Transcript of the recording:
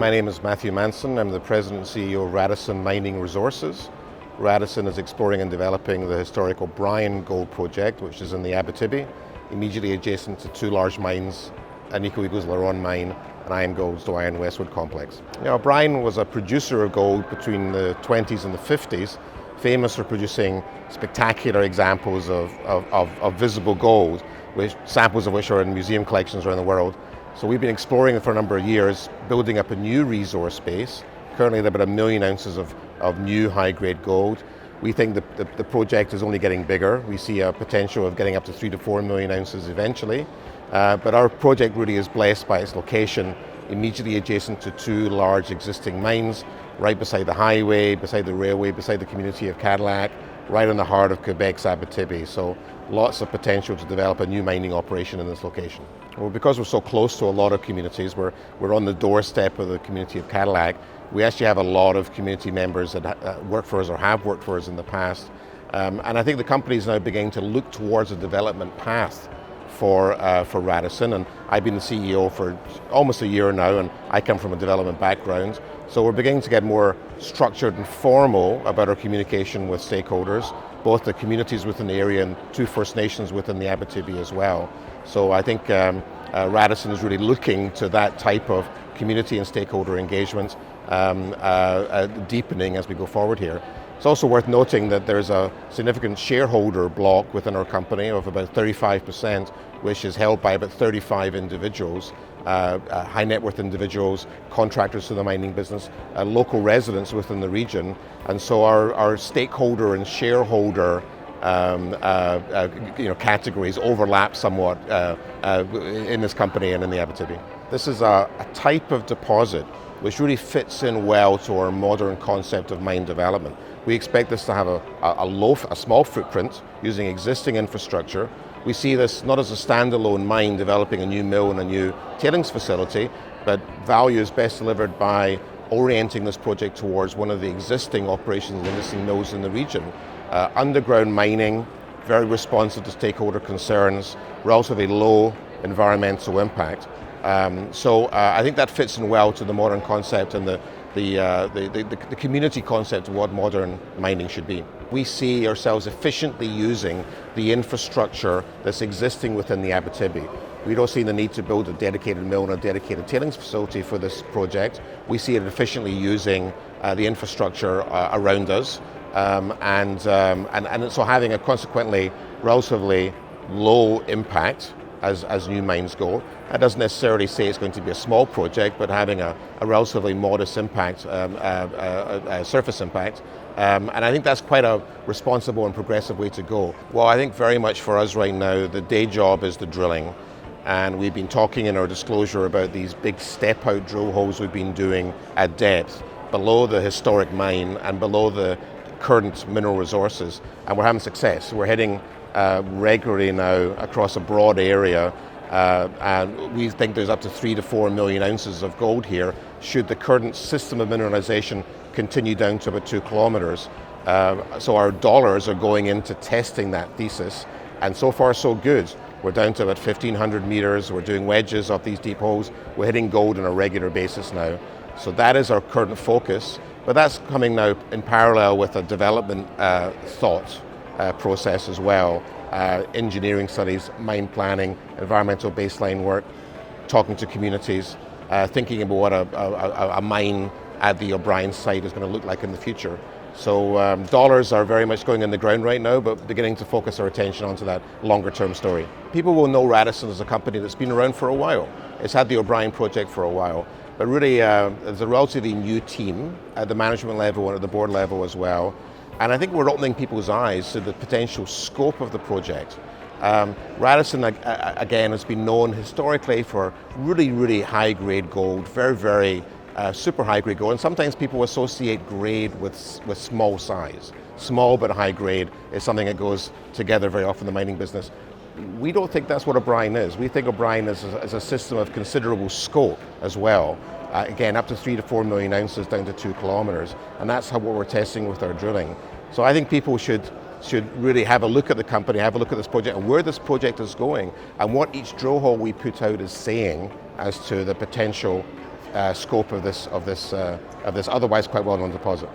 My name is Matthew Manson. I'm the President and CEO of Radisson Mining Resources. Radisson is exploring and developing the historic O'Brien Gold Project, which is in the Abitibi, immediately adjacent to two large mines, Agnico Eagle's LaRonde mine and IAMGOLD's Doyen Westwood complex. O'Brien was a producer of gold between the 20s and the 50s, famous for producing spectacular examples of visible gold, samples of which are in museum collections around the world. So we've been exploring it for a number of years, building up a new resource base. Currently there are about 1 million ounces of new high-grade gold. We think the project is only getting bigger. We see a potential of getting up to 3 to 4 million ounces eventually. But our project really is blessed by its location, immediately adjacent to two large existing mines, right beside the highway, beside the railway, beside the community of Cadillac, right in the heart of Quebec's Abitibi. So lots of potential to develop a new mining operation in this location. Well, because we're so close to a lot of communities, we're on the doorstep of the community of Cadillac. We actually have a lot of community members that work for us or have worked for us in the past. And I think the company is now beginning to look towards a development path for Radisson. And I've been the CEO for almost a year now, and I come from a development background. So we're beginning to get more structured and formal about our communication with stakeholders, both the communities within the area and two First Nations within the Abitibi as well. So I think Radisson is really looking to that type of community and stakeholder engagement deepening as we go forward here. It's also worth noting that there's a significant shareholder block within our company of about 35%, which is held by about 35 individuals, high net worth individuals, contractors to the mining business, local residents within the region. And so our stakeholder and shareholder categories overlap somewhat in this company and in the Abitibi. This is a type of deposit which really fits in well to our modern concept of mine development. We expect this to have a small footprint using existing infrastructure. We see this not as a standalone mine developing a new mill and a new tailings facility, but value is best delivered by orienting this project towards one of the existing operations and existing mills in the region. Underground mining, very responsive to stakeholder concerns, relatively low environmental impact. So I think that fits in well to the modern concept and the community concept of what modern mining should be. We see ourselves efficiently using the infrastructure that's existing within the Abitibi. We don't see the need to build a dedicated mill and a dedicated tailings facility for this project. We see it efficiently using the infrastructure around us, and so having a consequently relatively low impact as new mines go. That doesn't necessarily say it's going to be a small project, but having a relatively modest impact, surface impact. And I think that's quite a responsible and progressive way to go. Well, I think very much for us right now, the day job is the drilling. And we've been talking in our disclosure about these big step-out drill holes we've been doing at depth, below the historic mine and below the current mineral resources. And we're having success. We're hitting regularly now across a broad area, and we think there's up to 3 to 4 million ounces of gold here should the current system of mineralization continue down to about 2 kilometers. So our dollars are going into testing that thesis, and so far so good. We're down to about 1,500 meters, we're doing wedges off these deep holes, we're hitting gold on a regular basis now. So that is our current focus, but that's coming now in parallel with a development thought process as well. Engineering studies, mine planning, environmental baseline work, talking to communities, thinking about what a mine at the O'Brien site is going to look like in the future. So dollars are very much going in the ground right now, but beginning to focus our attention onto that longer term story. People will know Radisson as a company that's been around for a while. It's had the O'Brien project for a while, but really there's a relatively new team at the management level and at the board level as well. And I think we're opening people's eyes to the potential scope of the project. Radisson, again, has been known historically for really, really high-grade gold, very super high-grade gold. And sometimes people associate grade with small size. Small but high grade is something that goes together very often in the mining business. We don't think that's what O'Brien is. We think O'Brien is a system of considerable scope as well. Again, up to 3 to 4 million ounces down to 2 kilometers. And that's what we're testing with our drilling. So I think people should really have a look at the company, have a look at this project and where this project is going and what each drill hole we put out is saying as to the potential scope of this otherwise quite well-known deposit.